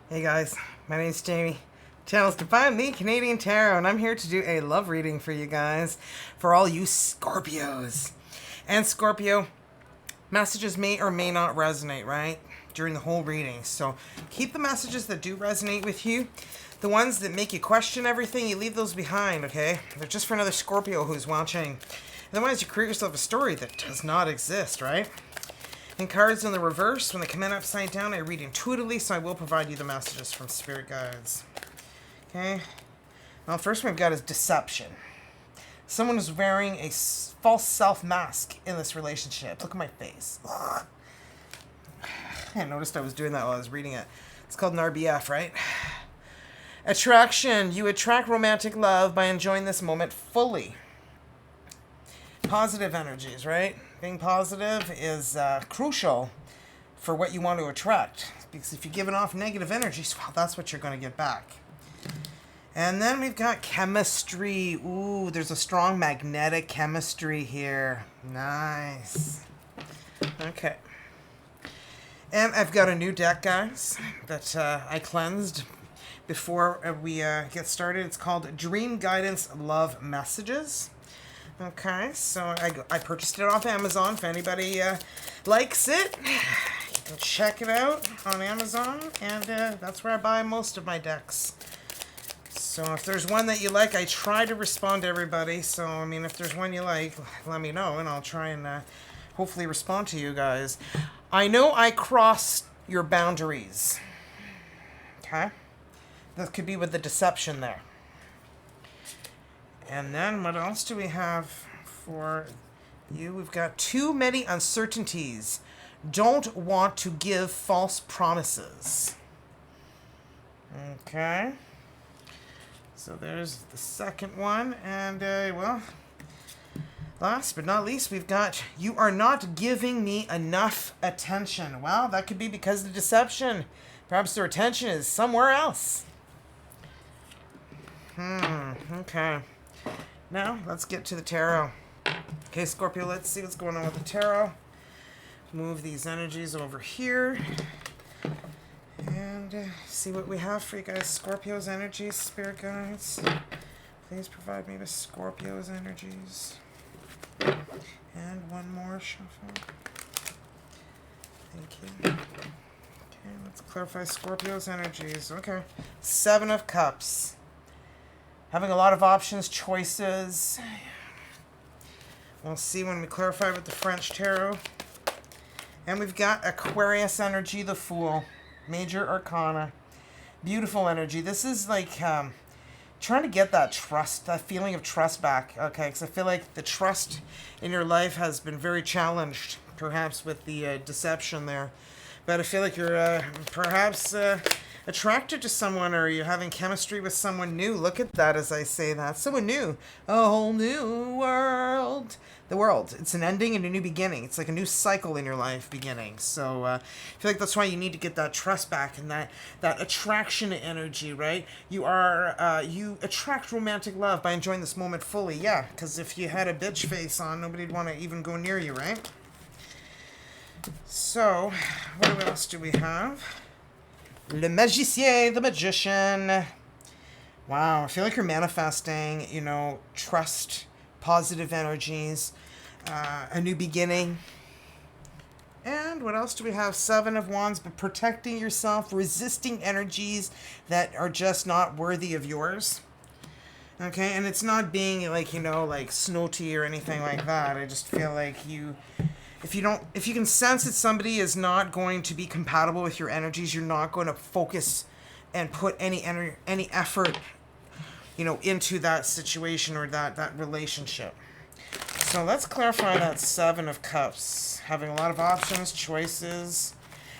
Hey guys, my name's Jaime. Channel's Define the Canadian Tarot, and I'm here to do a love reading for you guys, for all you Scorpios. And Scorpio, messages may or may not resonate, right? During the whole reading. So keep the messages that do resonate with you. The ones that make you question everything, you leave those behind, okay? They're just for another Scorpio who's watching. Otherwise, you create yourself a story that does not exist, right? And cards in the reverse, when they come in upside down, I read intuitively, so I will provide you the messages from spirit guides. Okay? Well, first one we've got is deception. Someone is wearing a false self mask in this relationship. Look at my face. Ugh. I noticed I was doing that while I was reading it. It's called an RBF, right? Attraction. You attract romantic love by enjoying this moment fully. Positive energies, right? Being positive is crucial for what you want to attract. Because if you're giving off negative energies, well, that's what you're going to get back. And then we've got chemistry. Ooh, there's a strong magnetic chemistry here. Nice. Okay. And I've got a new deck, guys, that I cleansed before we get started. It's called Dream Guidance Love Messages. Okay, so I purchased it off Amazon. If anybody likes it, you can check it out on Amazon, and that's where I buy most of my decks. So if there's one that you like, I try to respond to everybody. So, I mean, if there's one you like, let me know, and I'll try and hopefully respond to you guys. I know I crossed your boundaries. Okay? That could be with the deception there. And then what else do we have for you? We've got too many uncertainties. Don't want to give false promises. Okay. So there's the second one. And, well, last but not least, we've got you are not giving me enough attention. Well, that could be because of the deception. Perhaps their attention is somewhere else. Okay. Now, let's get to the tarot. Okay, Scorpio, let's see what's going on with the tarot. Move these energies over here. And see what we have for you guys. Scorpio's energies, spirit guides. Please provide me with Scorpio's energies. And one more shuffle. Thank you. Okay, let's clarify Scorpio's energies. Okay. 7 of Cups. Having a lot of options, choices. We'll see when we clarify with the French Tarot. And we've got Aquarius energy, the Fool. Major Arcana. Beautiful energy. This is like trying to get that trust, that feeling of trust back. Okay, because I feel like the trust in your life has been very challenged, perhaps with the deception there. But I feel like you're perhaps attracted to someone, or you're having chemistry with someone new. Look at that as I say that. Someone new. A whole new world. The world. It's an ending and a new beginning. It's like a new cycle in your life beginning. So I feel like that's why you need to get that trust back and that attraction energy, right? You attract romantic love by enjoying this moment fully. Yeah, because if you had a bitch face on, nobody'd want to even go near you, right? So, what else do we have? Le Magicien, the Magician. Wow, I feel like you're manifesting, trust, positive energies, a new beginning. And what else do we have? 7 of Wands, but protecting yourself, resisting energies that are just not worthy of yours. Okay, and it's not being like, like snooty or anything like that. I just feel like if you can sense that somebody is not going to be compatible with your energies, you're not going to focus and put any effort, into that situation or that relationship. So let's clarify that 7 of Cups. Having a lot of options, choices.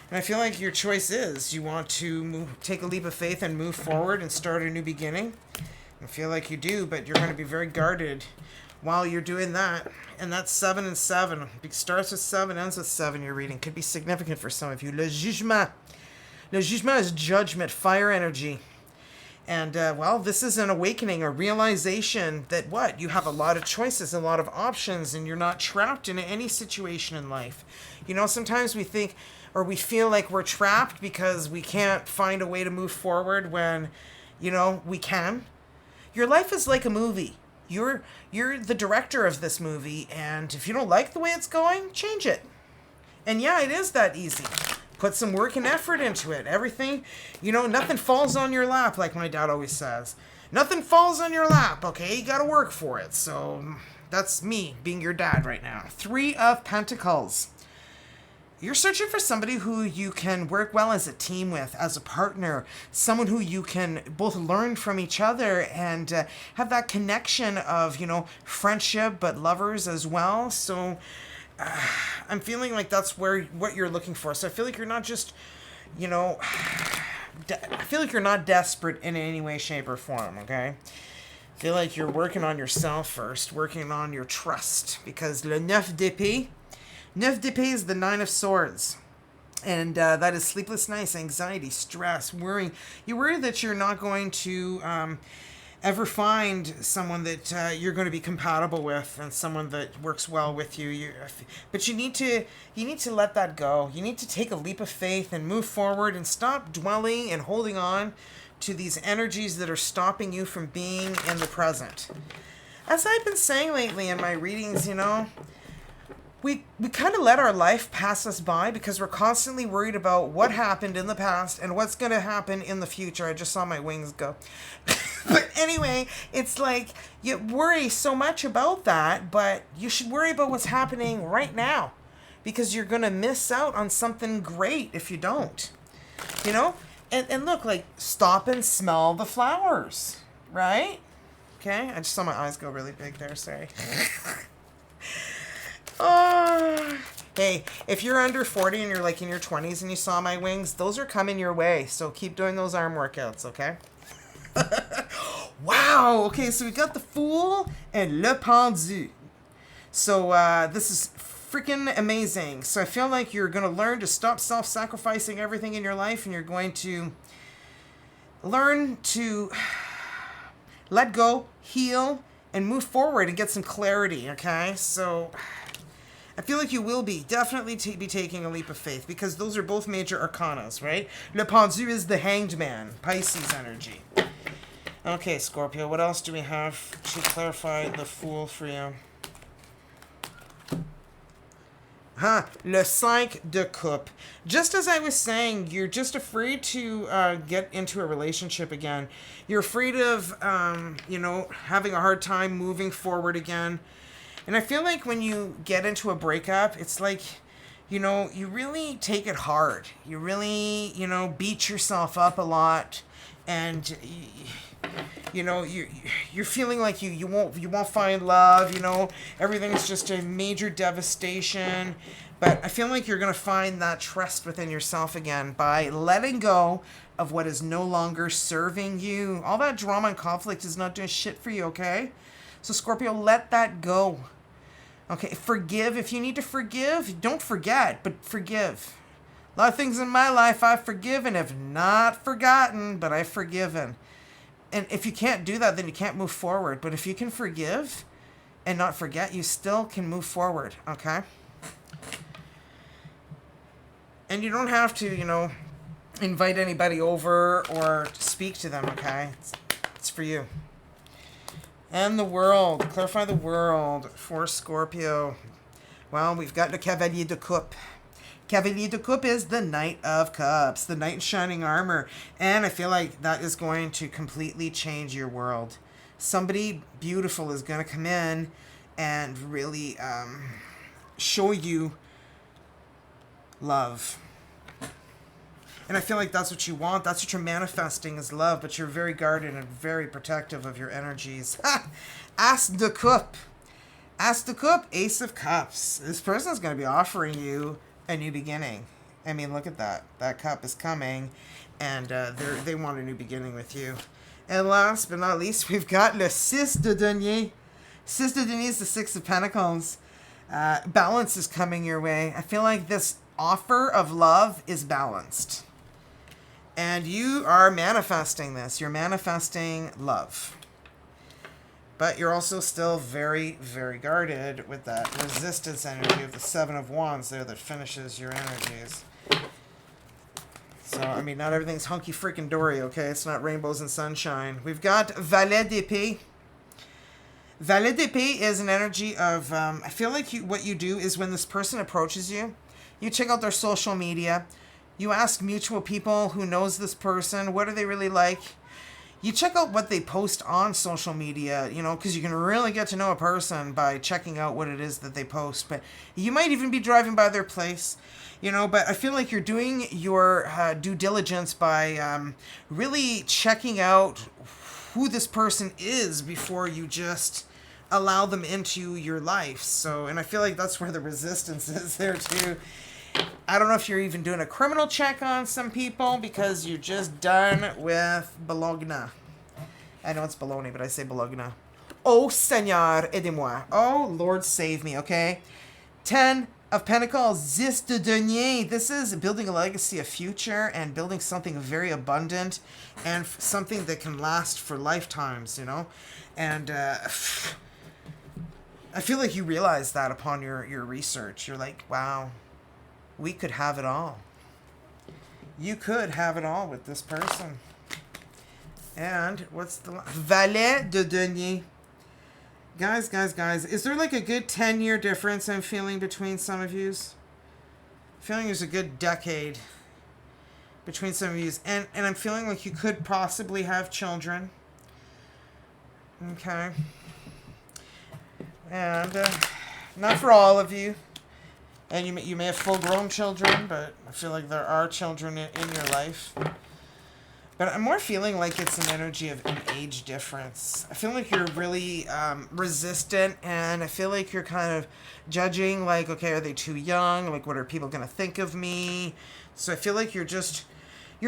And I feel like your choice is you want to take a leap of faith and move forward and start a new beginning. I feel like you do, but you're going to be very guarded while you're doing that. And that's 7 and 7. It starts with 7, ends with 7, your reading. Could be significant for some of you. Le Jugement. Le Jugement is judgment, fire energy. And, well, this is an awakening, a realization that you have a lot of choices, a lot of options, and you're not trapped in any situation in life. Sometimes we think or we feel like we're trapped because we can't find a way to move forward when, you know, we can. Your life is like a movie. You're the director of this movie, and if you don't like the way it's going, change it. And yeah, it is that easy. Put some work and effort into it. Everything, you know, nothing falls on your lap, like my dad always says. Nothing falls on your lap, okay? You gotta work for it. So that's me being your dad right now. 3 of Pentacles. You're searching for somebody who you can work well as a team with, as a partner, someone who you can both learn from each other and have that connection of, you know, friendship, but lovers as well. So I'm feeling like that's what you're looking for. So I feel like you're not just, you know, I feel like you're not desperate in any way, shape, or form, okay? I feel like you're working on yourself first, working on your trust, because le 9 d'épée, 9 d'épée is the 9 of Swords. And that is sleepless nights, anxiety, stress, worrying. You worry that you're not going to ever find someone that you're going to be compatible with and someone that works well with you. But you need to let that go. You need to take a leap of faith and move forward and stop dwelling and holding on to these energies that are stopping you from being in the present. As I've been saying lately in my readings, you know, we kind of let our life pass us by because we're constantly worried about what happened in the past and what's going to happen in the future. I just saw my wings go. But anyway, it's like you worry so much about that, but you should worry about what's happening right now because you're going to miss out on something great if you don't. You know? And look, like, stop and smell the flowers, right? Okay? I just saw my eyes go really big there, sorry. Oh, hey, if you're under 40 and you're like in your 20s and you saw my wings, those are coming your way. So keep doing those arm workouts, okay? Wow. Okay, so we got the Fool and Le Pendu. So this is freaking amazing. So I feel like you're going to learn to stop self-sacrificing everything in your life, and you're going to learn to let go, heal, and move forward and get some clarity, okay? So I feel like you will be definitely be taking a leap of faith because those are both major arcanas, right? Le Pendu is the Hanged Man, Pisces energy. Okay, Scorpio, what else do we have to clarify the Fool for you? Le 5 de Coupe. Just as I was saying, you're just afraid to get into a relationship again. You're afraid of, you know, having a hard time moving forward again. And I feel like when you get into a breakup, it's like, you know, you really take it hard. You really, you know, beat yourself up a lot. And, you know, you're feeling like you won't find love, you know. Everything's just a major devastation. But I feel like you're going to find that trust within yourself again by letting go of what is no longer serving you. All that drama and conflict is not doing shit for you, okay? So, Scorpio, let that go. Okay, forgive. If you need to forgive, don't forget, but forgive. A lot of things in my life I've forgiven, have not forgotten, but I've forgiven. And if you can't do that, then you can't move forward. But if you can forgive and not forget, you still can move forward, okay? And you don't have to, you know, invite anybody over or speak to them, okay? It's for you. And the World. Clarify the World for Scorpio. Well, we've got the Cavalier de Coupe. Cavalier de Coupe is the Knight of Cups, the Knight in shining armor. And I feel like that is going to completely change your world. Somebody beautiful is going to come in and really show you love. And I feel like that's what you want. That's what you're manifesting is love, but you're very guarded and very protective of your energies. As de Coupe. As de Coupe, Ace of Cups. This person is going to be offering you a new beginning. I mean, look at that. That cup is coming, and they want a new beginning with you. And last but not least, we've got Le 6 de Denier. 6 de Denier is the 6 of Pentacles. Balance is coming your way. I feel like this offer of love is balanced. And you are manifesting this. You're manifesting love. But you're also still very, very guarded with that resistance energy of the 7 of Wands there that finishes your energies. So, I mean, not everything's hunky freaking dory, okay? It's not rainbows and sunshine. We've got Valet d'Épée. Valet d'Épée is an energy of, I feel like what you do is when this person approaches you, you check out their social media, you ask mutual people who knows this person, what are they really like? You check out what they post on social media, you know, because you can really get to know a person by checking out what it is that they post. But you might even be driving by their place, you know, but I feel like you're doing your due diligence by really checking out who this person is before you just allow them into your life. So, and I feel like that's where the resistance is there too. I don't know if you're even doing a criminal check on some people because you're just done with Bologna. I know it's bologna, but I say Bologna. Oh, Seigneur, aidez-moi. Oh, Lord, save me, okay? 10 of Pentacles, 10 de denier. This is building a legacy of future and building something very abundant and something that can last for lifetimes, you know? And I feel like you realize that upon your research. You're like, wow. We could have it all. You could have it all with this person. And what's the Valet de denier? Guys, is there like a good 10-year difference I'm feeling between some of yous? I'm feeling there's a good decade between some of yous. And I'm feeling like you could possibly have children. Okay. And not for all of you. And you may have full-grown children, but I feel like there are children in your life. But I'm more feeling like it's an energy of an age difference. I feel like you're really resistant, and I feel like you're kind of judging, like, okay, are they too young? Like, what are people going to think of me? So I feel like you're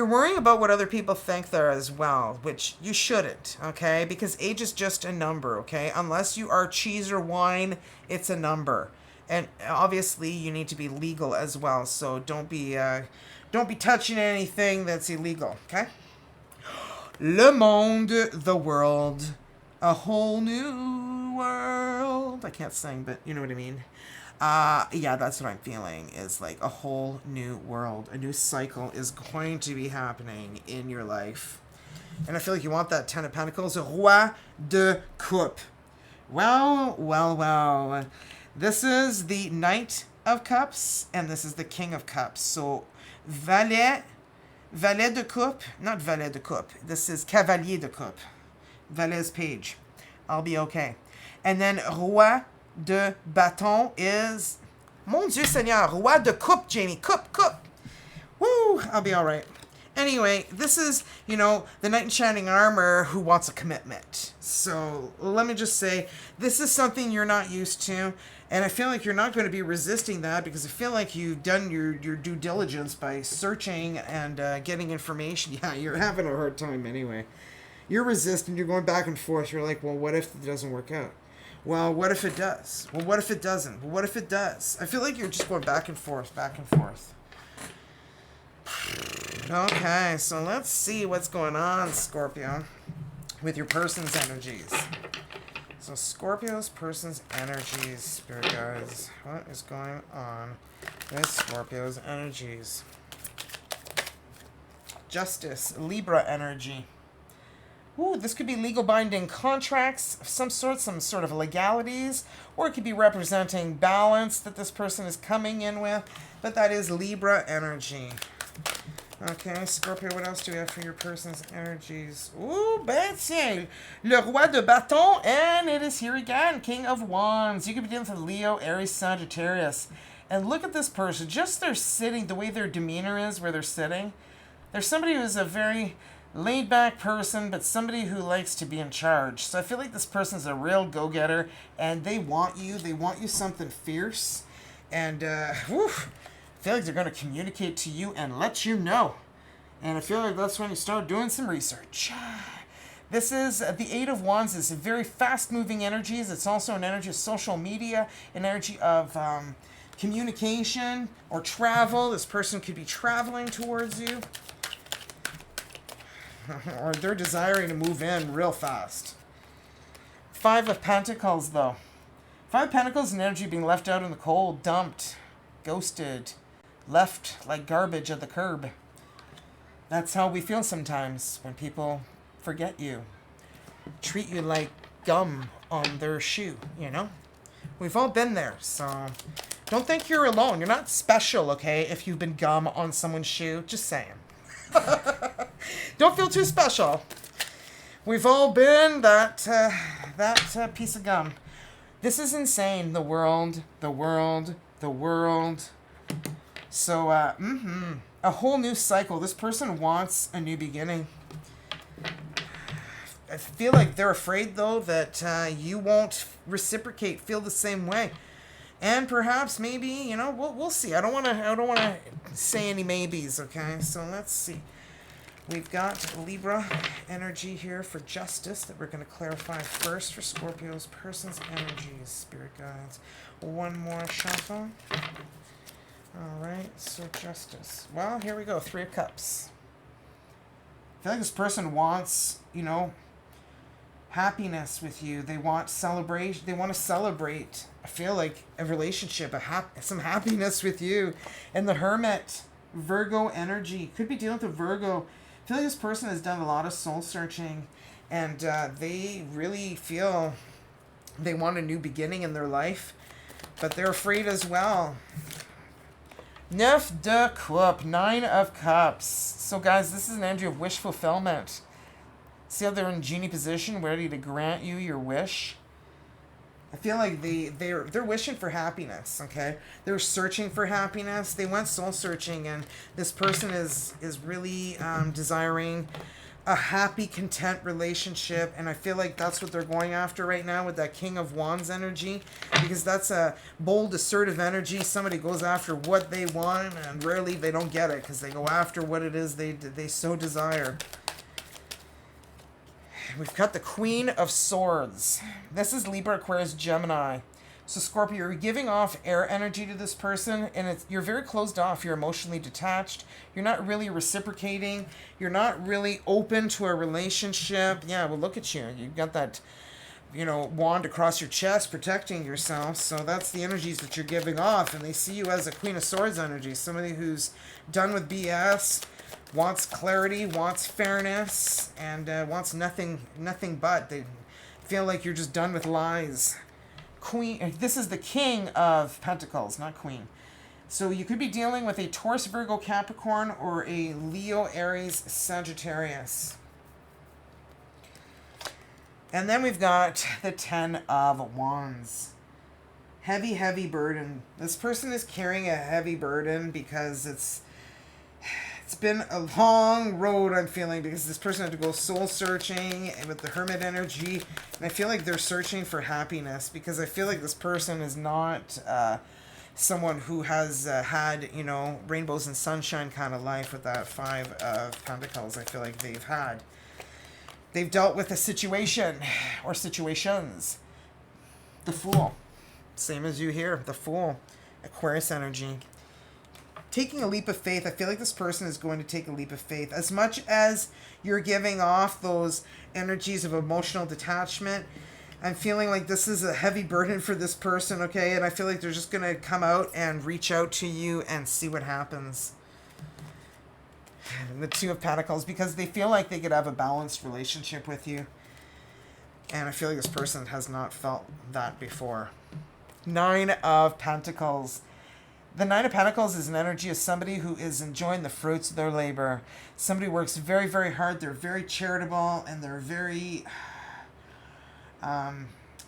worrying about what other people think there as well, which you shouldn't, okay? Because age is just a number, okay? Unless you are cheese or wine, it's a number. And obviously, you need to be legal as well. So don't be touching anything that's illegal. Okay. Le monde, the world, a whole new world. I can't sing, but you know what I mean. Yeah, that's what I'm feeling. Is like a whole new world, a new cycle is going to be happening in your life, and I feel like you want that 10 of Pentacles, Roi de Coupe. Well. This is the Knight of Cups, and this is the King of Cups. So, Valet de Coupe, not Valet de Coupe. This is Cavalier de Coupe. Valet's page. I'll be okay. And then Roi de Bâton is, mon Dieu Seigneur, Roi de Coupe, Jaime. Coupe. Woo, I'll be all right. Anyway, this is, you know, the Knight in Shining Armor who wants a commitment. So, let me just say, this is something you're not used to. And I feel like you're not going to be resisting that because I feel like you've done your due diligence by searching and getting information. Yeah, you're having a hard time anyway. You're resisting. You're going back and forth. You're like, well, what if it doesn't work out? Well, what if it does? Well, what if it doesn't? Well, what if it does? I feel like you're just going back and forth. Okay, so let's see what's going on, Scorpio, with your person's energies. So Scorpio's person's energies, spirit guides. What is going on with Scorpio's energies? Justice, Libra energy. Ooh, this could be legal binding contracts of some sort of legalities, or it could be representing balance that this person is coming in with, but that is Libra energy. Okay, Scorpio, what else do we have for your person's energies? Ooh, ben tiens, le Roi de Bâton, and it is here again, King of Wands. You could be dealing with Leo, Aries, Sagittarius. And look at this person, just their sitting, the way their demeanor is, where they're sitting. There's somebody who's a very laid-back person, but somebody who likes to be in charge. So I feel like this person's a real go-getter, and they want you something fierce. And, I feel like they're going to communicate to you and let you know. And I feel like that's when you start doing some research. This is the Eight of Wands. Is very fast-moving energies. It's also an energy of social media, an energy of communication or travel. This person could be traveling towards you. Or they're desiring to move in real fast. Five of Pentacles, though. Five of Pentacles, an energy being left out in the cold, dumped, ghosted, left like garbage at the curb. That's how we feel sometimes when people forget you, treat you like gum on their shoe, you know? We've all been there, so don't think you're alone. You're not special, okay, if you've been gum on someone's shoe. Just saying. Don't feel too special. We've all been that piece of gum. This is insane. The world. So, a whole new cycle. This person wants a new beginning. I feel like they're afraid, though, that you won't reciprocate, feel the same way. And perhaps, maybe, you know, we'll see. I don't want to say any maybes, okay? So let's see. We've got Libra energy here for justice that we're going to clarify first for Scorpio's person's energies, spirit guides. One more shuffle. All right, so justice. Well, here we go. 3 of Cups. I feel like this person wants, you know, happiness with you. They want celebration. They want to celebrate. I feel like a relationship, some happiness with you. And the Hermit, Virgo energy. Could be dealing with a Virgo. I feel like this person has done a lot of soul searching, and they really feel they want a new beginning in their life, but they're afraid as well. 9 de Coupe, 9 of Cups. So guys, this is an energy of wish fulfillment. See how they're in genie position, ready to grant you your wish? I feel like they're wishing for happiness, okay? They're searching for happiness. They went soul searching, and this person is really desiring a happy, content relationship, and I feel like that's what they're going after right now with that King of Wands energy, because that's a bold, assertive energy. Somebody goes after what they want, and rarely they don't get it, because they go after what it is they so desire. We've got the Queen of Swords. This is Libra, Aquarius, Gemini. So Scorpio, you're giving off air energy to this person, and you're very closed off. You're emotionally detached. You're not really reciprocating. You're not really open to a relationship. Yeah, well, look at you. You've got that, you know, wand across your chest protecting yourself. So that's the energies that you're giving off, and they see you as a Queen of Swords energy. Somebody who's done with BS, wants clarity, wants fairness, and wants nothing but. They feel like you're just done with lies. Queen. This is the King of Pentacles, not Queen. So you could be dealing with a Taurus, Virgo, Capricorn, or a Leo, Aries, Sagittarius. And then we've got the 10 of Wands. Heavy, heavy burden. This person is carrying a heavy burden because it's been a long road, I'm feeling, because this person had to go soul searching with the Hermit energy. And I feel like they're searching for happiness, because I feel like this person is not someone who has had, you know, rainbows and sunshine kind of life with that 5 of Pentacles. I feel like they've dealt with a situation or situations. The Fool. Same as you here. The Fool. Aquarius energy. Taking a leap of faith. I feel like this person is going to take a leap of faith. As much as you're giving off those energies of emotional detachment, I'm feeling like this is a heavy burden for this person, okay? And I feel like they're just going to come out and reach out to you and see what happens. And the 2 of Pentacles, because they feel like they could have a balanced relationship with you. And I feel like this person has not felt that before. 9 of Pentacles. The 9 of Pentacles is an energy of somebody who is enjoying the fruits of their labor. Somebody works very, very hard. They're very charitable, and they're very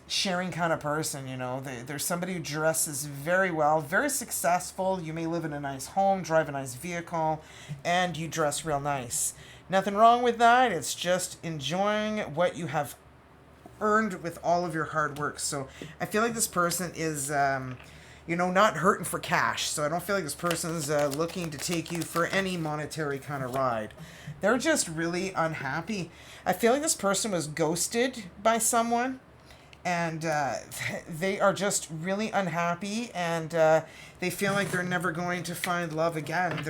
sharing kind of person, you know. They're somebody who dresses very well, very successful. You may live in a nice home, drive a nice vehicle, and you dress real nice. Nothing wrong with that. It's just enjoying what you have earned with all of your hard work. So I feel like this person is you know, not hurting for cash. So I don't feel like this person's looking to take you for any monetary kind of ride. They're just really unhappy. I feel like this person was ghosted by someone, and they are just really unhappy, and they feel like they're never going to find love again.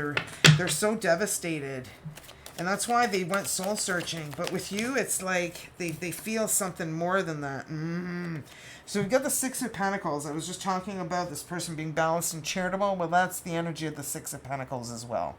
They're so devastated. And that's why they went soul searching. But with you, it's like they feel something more than that. So we've got the 6 of Pentacles. I was just talking about this person being balanced and charitable. Well, that's the energy of the 6 of Pentacles as well.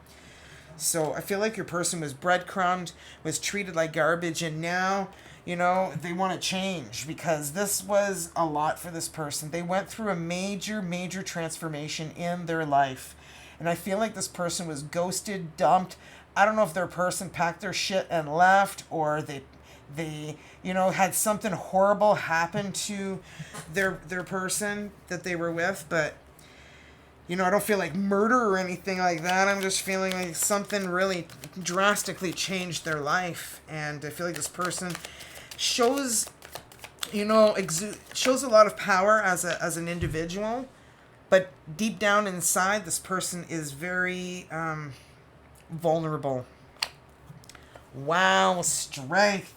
So I feel like your person was breadcrumbed, was treated like garbage, and now, you know, they want to change because this was a lot for this person. They went through a major, major transformation in their life. And I feel like this person was ghosted, dumped. I don't know if their person packed their shit and left, or they you know, had something horrible happen to their person that they were with, but you know, I don't feel like murder or anything like that. I'm just feeling like something really drastically changed their life. And I feel like this person shows, you know, shows a lot of power as an individual. But deep down inside, this person is very vulnerable. Wow, strength.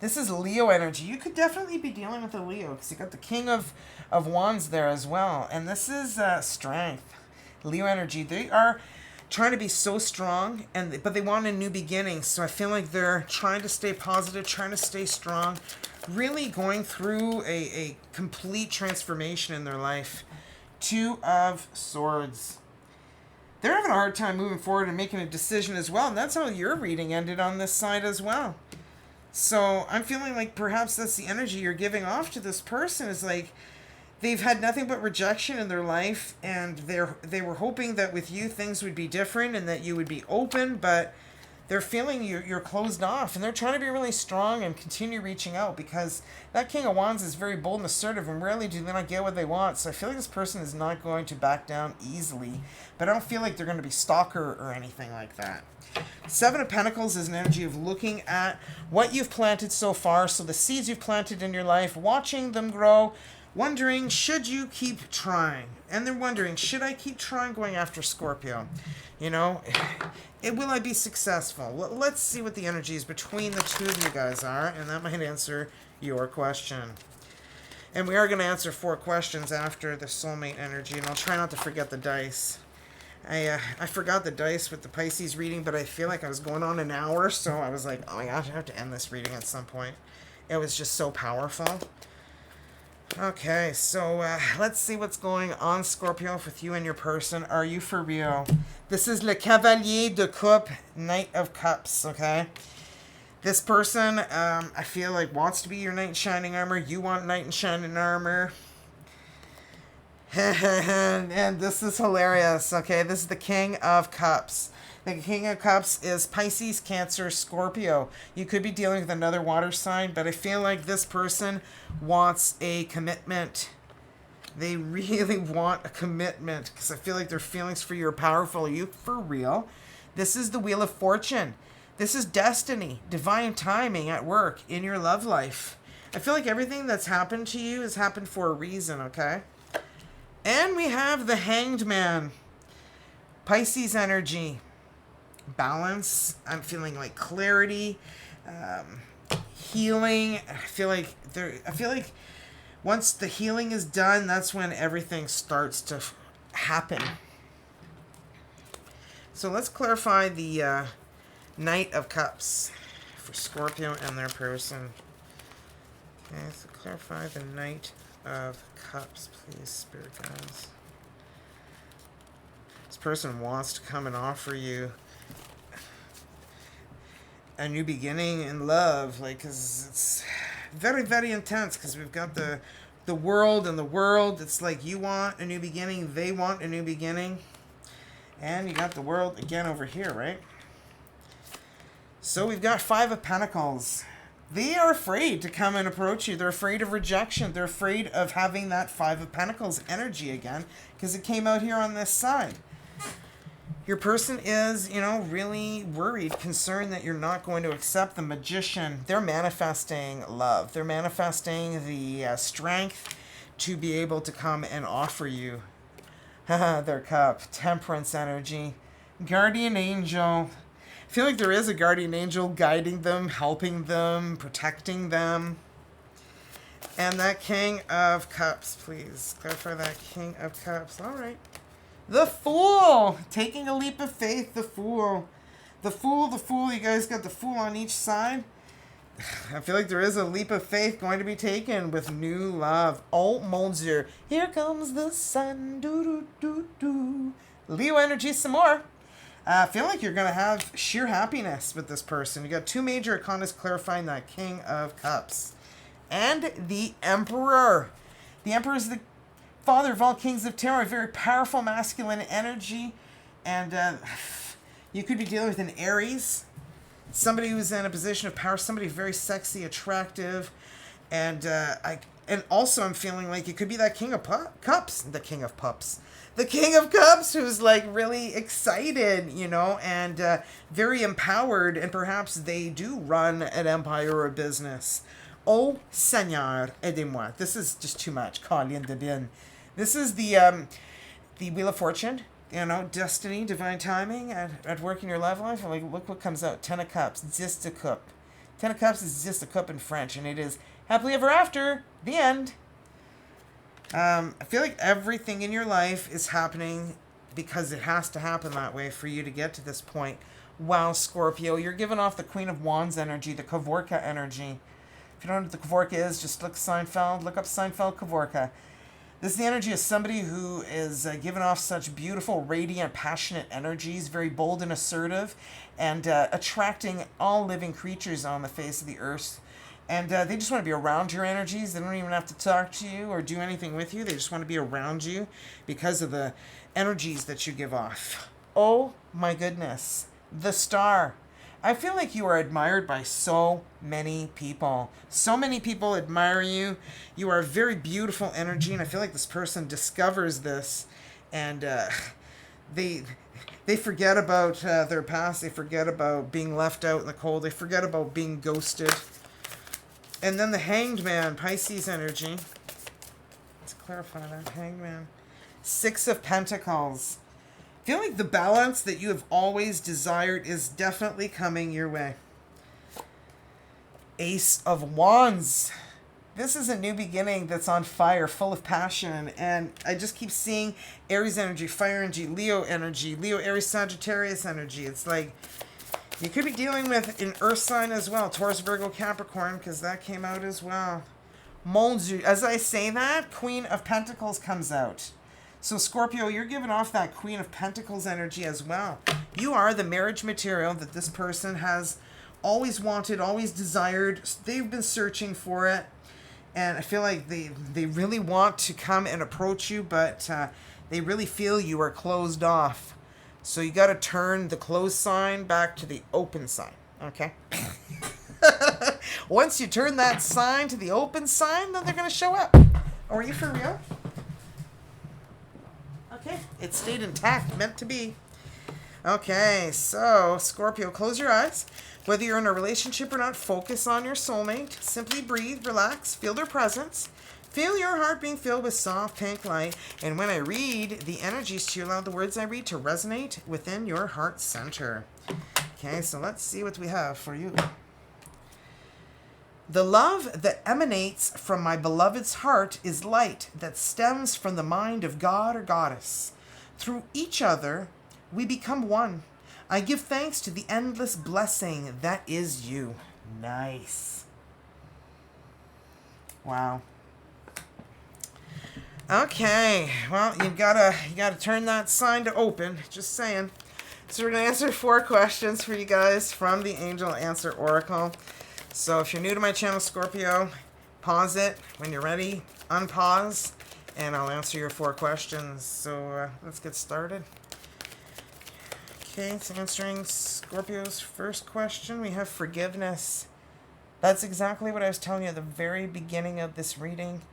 This is Leo energy. You could definitely be dealing with a Leo because you got the King of Wands there as well. And this is strength. Leo energy. They are trying to be so strong, but they want a new beginning. So I feel like they're trying to stay positive, trying to stay strong, really going through a complete transformation in their life. Two of Swords. They're having a hard time moving forward and making a decision as well. And that's how your reading ended on this side as well. So I'm feeling like perhaps that's the energy you're giving off to this person, is like they've had nothing but rejection in their life, and they were hoping that with you things would be different and that you would be open, but they're feeling you're closed off, and they're trying to be really strong and continue reaching out because that King of Wands is very bold and assertive, and rarely do they not get what they want. So I feel like this person is not going to back down easily, but I don't feel like they're going to be stalker or anything like that. Seven of Pentacles is an energy of looking at what you've planted so far, so the seeds you've planted in your life, watching them grow, wondering, should you keep trying? And they're wondering, should I keep trying going after Scorpio? You know, will I be successful? Well, let's see what the energies between the two of you guys are, and that might answer your question. And we are going to answer 4 questions after the soulmate energy, and I'll try not to forget the dice. I forgot the dice with the Pisces reading, but I feel like I was going on an hour, so I was like, oh my gosh, I have to end this reading at some point. It was just so powerful. Okay, so let's see what's going on, Scorpio, with you and your person. Are you for real? This is Le Cavalier de Coupe, Knight of Cups, okay? This person, I feel like, wants to be your knight in shining armor. You want knight in shining armor. And this is hilarious, okay? This is the King of Cups. The King of Cups is Pisces, Cancer, Scorpio. You could be dealing with another water sign, but I feel like this person wants a commitment. They really want a commitment because I feel like their feelings for you are powerful. Are you for real? This is the Wheel of Fortune. This is destiny, divine timing at work, in your love life. I feel like everything that's happened to you has happened for a reason, okay? And we have the Hanged Man. Pisces energy. Balance. I'm feeling like clarity, healing. I feel like once the healing is done, that's when everything starts to happen. So let's clarify the Knight of Cups for Scorpio and their person. Okay, so clarify the Knight of Cups, please, Spirit guides. This person wants to come and offer you a new beginning in love, like, because it's very, very intense, because we've got the world, and the world, it's like you want a new beginning, they want a new beginning, and you got the world again over here, right? So we've got 5 of Pentacles. They are afraid to come and approach you. They're afraid of rejection. They're afraid of having that 5 of Pentacles energy again, because it came out here on this side. Your person is, you know, really worried, concerned that you're not going to accept the Magician. They're manifesting love. They're manifesting the strength to be able to come and offer you their cup. Temperance energy. Guardian angel. I feel like there is a guardian angel guiding them, helping them, protecting them. And that King of Cups, please. Clarify that King of Cups. All right. The Fool! Taking a leap of faith, the Fool. The Fool, the Fool. You guys got the Fool on each side. I feel like there is a leap of faith going to be taken with new love. Oh, mon Dieu. Here comes the sun. Do, do, do, do. Leo energy some more. I feel like you're going to have sheer happiness with this person. You got two major arcanas clarifying that King of Cups. And the Emperor. The Emperor is the father of all kings of tarot, a very powerful masculine energy. And you could be dealing with an Aries. Somebody who's in a position of power, somebody very sexy, attractive. And also I'm feeling like it could be that King of Cups. The King of Pups. The King of Cups, who's like really excited, you know, and very empowered, and perhaps they do run an empire or a business. Oh, Seigneur, aidez-moi. This is just too much. Colin de Bin. This is the Wheel of Fortune, you know, destiny, divine timing at work in your love life. Like, look what comes out. 10 of Cups, just a cup. 10 of Cups is just a cup in French, and it is happily ever after, the end. I feel like everything in your life is happening because it has to happen that way for you to get to this point. Wow, Scorpio, you're giving off the Queen of Wands energy, the Kavorka energy. If you don't know what the Kavorka is, just look Seinfeld, look up Seinfeld Kavorka. This is the energy of somebody who is giving off such beautiful, radiant, passionate energies, very bold and assertive, and attracting all living creatures on the face of the earth. And they just want to be around your energies. They don't even have to talk to you or do anything with you. They just want to be around you because of the energies that you give off. Oh my goodness. The Star. I feel like you are admired by so many people. So many people admire you. You are a very beautiful energy, and I feel like this person discovers this, and they forget about their past. They forget about being left out in the cold. They forget about being ghosted. And then the Hanged Man, Pisces energy. Let's clarify that. Hanged Man. 6 of Pentacles. I feel like the balance that you have always desired is definitely coming your way. Ace of Wands. This is a new beginning that's on fire, full of passion. And I just keep seeing Aries energy, fire energy, Leo, Aries, Sagittarius energy. It's like you could be dealing with an earth sign as well. Taurus, Virgo, Capricorn, because that came out as well. Mon Dieu. As I say that, Queen of Pentacles comes out. So Scorpio, you're giving off that Queen of Pentacles energy as well. You are the marriage material that this person has always wanted, always desired. They've been searching for it. And I feel like they really want to come and approach you, but they really feel you are closed off. So you got to turn the closed sign back to the open sign, okay? Once you turn that sign to the open sign, then they're going to show up. Oh, are you for real? Okay, it stayed intact, meant to be. Okay, so Scorpio, close your eyes. Whether you're in a relationship or not, focus on your soulmate. Simply breathe, relax, feel their presence. Feel your heart being filled with soft pink light. And when I read the energies to you, allow the words I read to resonate within your heart center. Okay, so let's see what we have for you. The love that emanates from my beloved's heart is light that stems from the mind of God or goddess. Through each other, we become one. I give thanks to the endless blessing that is you. Nice. Wow. Okay, well, you gotta turn that sign to open. Just saying. So we're gonna answer 4 questions for you guys from the Angel Answer Oracle. So if you're new to my channel, Scorpio, pause it when you're ready, unpause, and I'll answer your 4 questions. So let's get started. Okay, it's answering Scorpio's first question. We have forgiveness. That's exactly what I was telling you at the very beginning of this reading.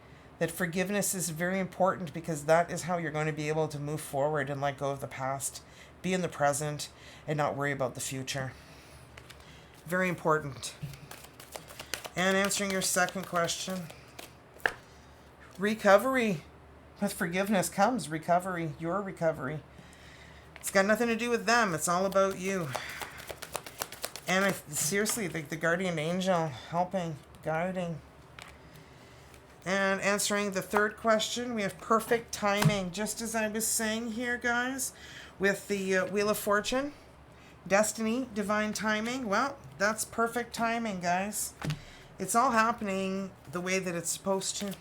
That forgiveness is very important because that is how you're going to be able to move forward and let go of the past, be in the present, and not worry about the future. Very important. And answering your second question, recovery. With forgiveness comes recovery, your recovery. It's got nothing to do with them. It's all about you. And seriously, the guardian angel helping, guiding. And answering the third question, we have perfect timing. Just as I was saying here, guys, with the Wheel of Fortune, destiny, divine timing. Well, that's perfect timing, guys. It's all happening the way that it's supposed to.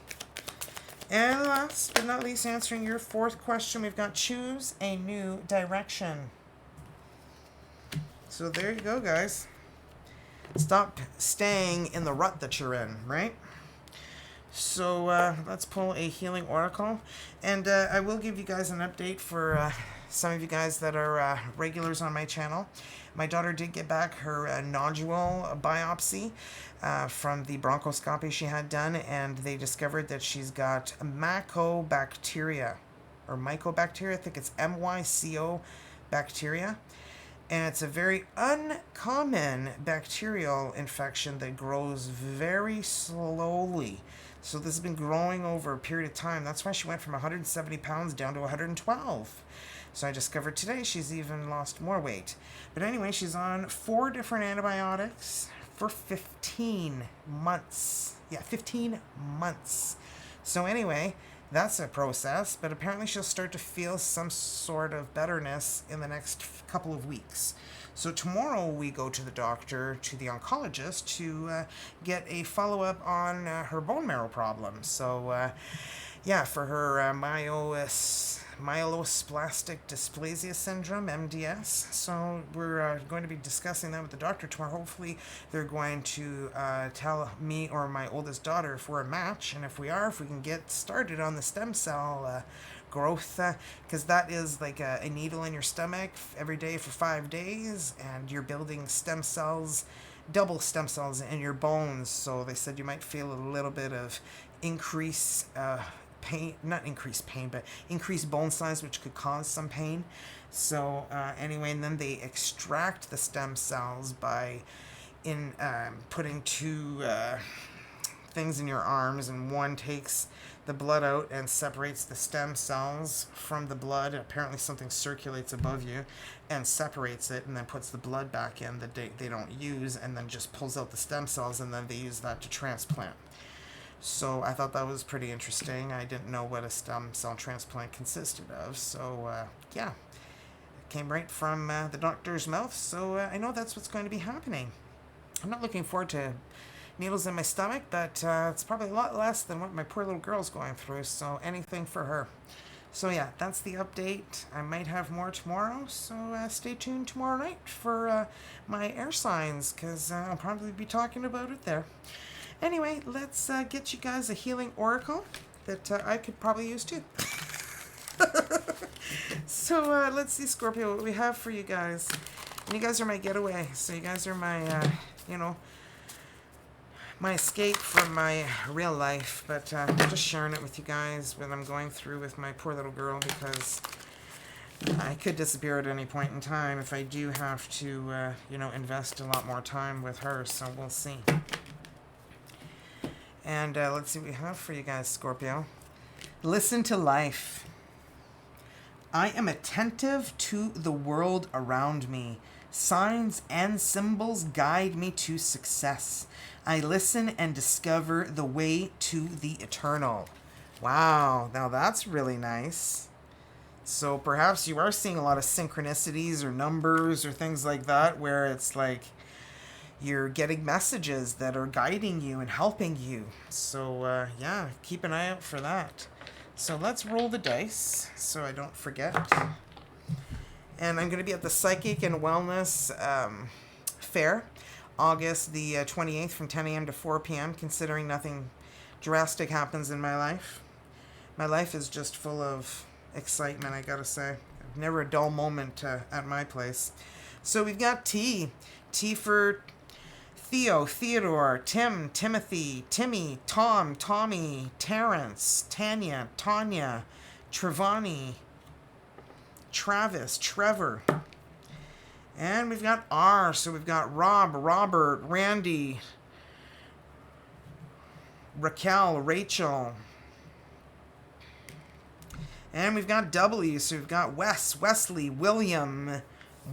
And last but not least, answering your 4th question, we've got choose a new direction. So there you go, guys. Stop staying in the rut that you're in, right? So let's pull a healing oracle. And I will give you guys an update for some of you guys that are regulars on my channel. My daughter did get back her nodule biopsy from the bronchoscopy she had done, and they discovered that she's got mycobacteria, or mycobacteria. I think it's MYCO bacteria. And it's a very uncommon bacterial infection that grows very slowly. So this has been growing over a period of time. That's why she went from 170 pounds down to 112. So I discovered today she's even lost more weight. But anyway, she's on 4 different antibiotics for 15 months. Yeah, 15 months. So anyway, that's a process, but apparently she'll start to feel some sort of betterness in the next couple of weeks. So tomorrow we go to the doctor, to the oncologist, to get a follow-up on her bone marrow problem. So yeah, for her myelodysplastic dysplasia syndrome, MDS. So we're going to be discussing that with the doctor tomorrow. Hopefully they're going to tell me or my oldest daughter if we're a match, and if we are, if we can get started on the stem cell growth, because that is like a needle in your stomach every day for 5 days, and you're building stem cells, double stem cells in your bones. So they said you might feel a little bit of increased pain, not increased pain, but increased bone size, which could cause some pain. So anyway, and then they extract the stem cells by putting 2 things in your arms, and one takes the blood out and separates the stem cells from the blood. Apparently something circulates above you and separates it, and then puts the blood back in that they don't use, and then just pulls out the stem cells, and then they use that to transplant. So I thought that was pretty interesting. I didn't know what a stem cell transplant consisted of. So yeah, it came right from the doctor's mouth. So I know that's what's going to be happening. I'm not looking forward to needles in my stomach, but it's probably a lot less than what my poor little girl's going through. So anything for her. So yeah, that's the update. I might have more tomorrow, so stay tuned tomorrow night for my air signs, because I'll probably be talking about it there. Anyway, let's get you guys a healing oracle that I could probably use too. So let's see, Scorpio, what we have for you guys. And you guys are my getaway. So you guys are my, my escape from my real life. But I'm just sharing it with you guys, what I'm going through with my poor little girl, because I could disappear at any point in time if I do have to, invest a lot more time with her. So we'll see. And let's see what we have for you guys, Scorpio. Listen to life. I am attentive to the world around me. Signs and symbols guide me to success. I listen and discover the way to the eternal. Wow, now that's really nice. So perhaps you are seeing a lot of synchronicities or numbers or things like that, where it's like you're getting messages that are guiding you and helping you. So yeah, keep an eye out for that. So let's roll the dice so I don't forget. And I'm going to be at the Psychic and Wellness Fair, August the 28th from 10 a.m. to 4 p.m., considering nothing drastic happens in my life. My life is just full of excitement, I gotta say. Never a dull moment at my place. So we've got T. T for Theo, Theodore, Tim, Timothy, Timmy, Tom, Tommy, Terrence, Tanya, Tanya, Trevani, Travis, Trevor. And we've got R, so we've got Rob, Robert, Randy, Raquel, Rachel. And we've got W, so we've got Wes, Wesley, William,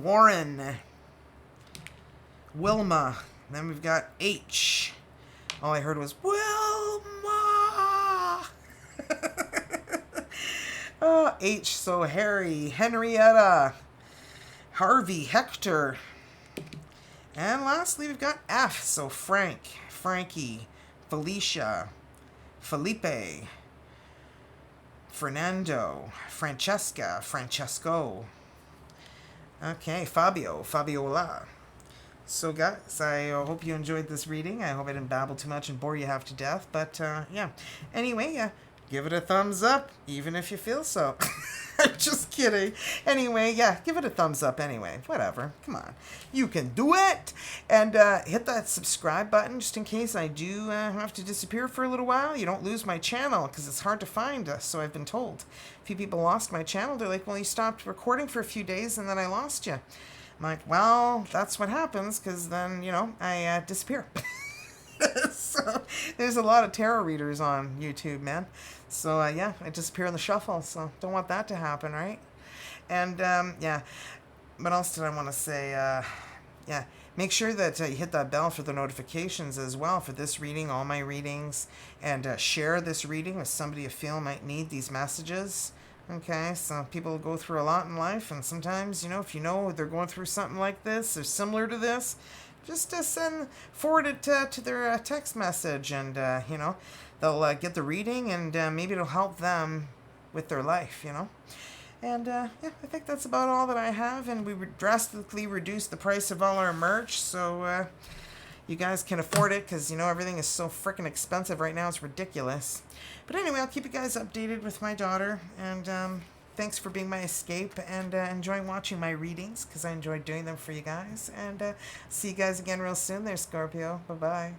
Warren, Wilma. Then we've got H. All I heard was, Wilma! Oh, H, so Harry, Henrietta, Harvey, Hector. And lastly, we've got F, so Frank, Frankie, Felicia, Felipe, Fernando, Francesca, Francesco. Okay, Fabiola. So, guys, I hope you enjoyed this reading. I hope I didn't babble too much and bore you half to death. But, yeah. Anyway, give it a thumbs up, even if you feel so. I'm just kidding. Anyway, yeah, give it a thumbs up anyway. Whatever. Come on. You can do it. And hit that subscribe button just in case I do have to disappear for a little while. You don't lose my channel because it's hard to find, so I've been told. A few people lost my channel. They're like, well, you stopped recording for a few days and then I lost you. I'm like, well, that's what happens because then, I disappear. So there's a lot of tarot readers on YouTube, man. So, yeah, I disappear in the shuffle. So don't want that to happen, right? And, yeah, what else did I want to say? Yeah, make sure that you hit that bell for the notifications as well for this reading, all my readings, and share this reading with somebody you feel might need these messages. Okay, so people go through a lot in life, and sometimes, if you know they're going through something like this or similar to this, just forward it to their text message, and, they'll get the reading, and maybe it'll help them with their life, And, yeah, I think that's about all that I have, and we drastically reduced the price of all our merch, so, you guys can afford it because, everything is so freaking expensive right now. It's ridiculous. But anyway, I'll keep you guys updated with my daughter. And thanks for being my escape and enjoying watching my readings because I enjoyed doing them for you guys. And see you guys again real soon there, Scorpio. Bye-bye.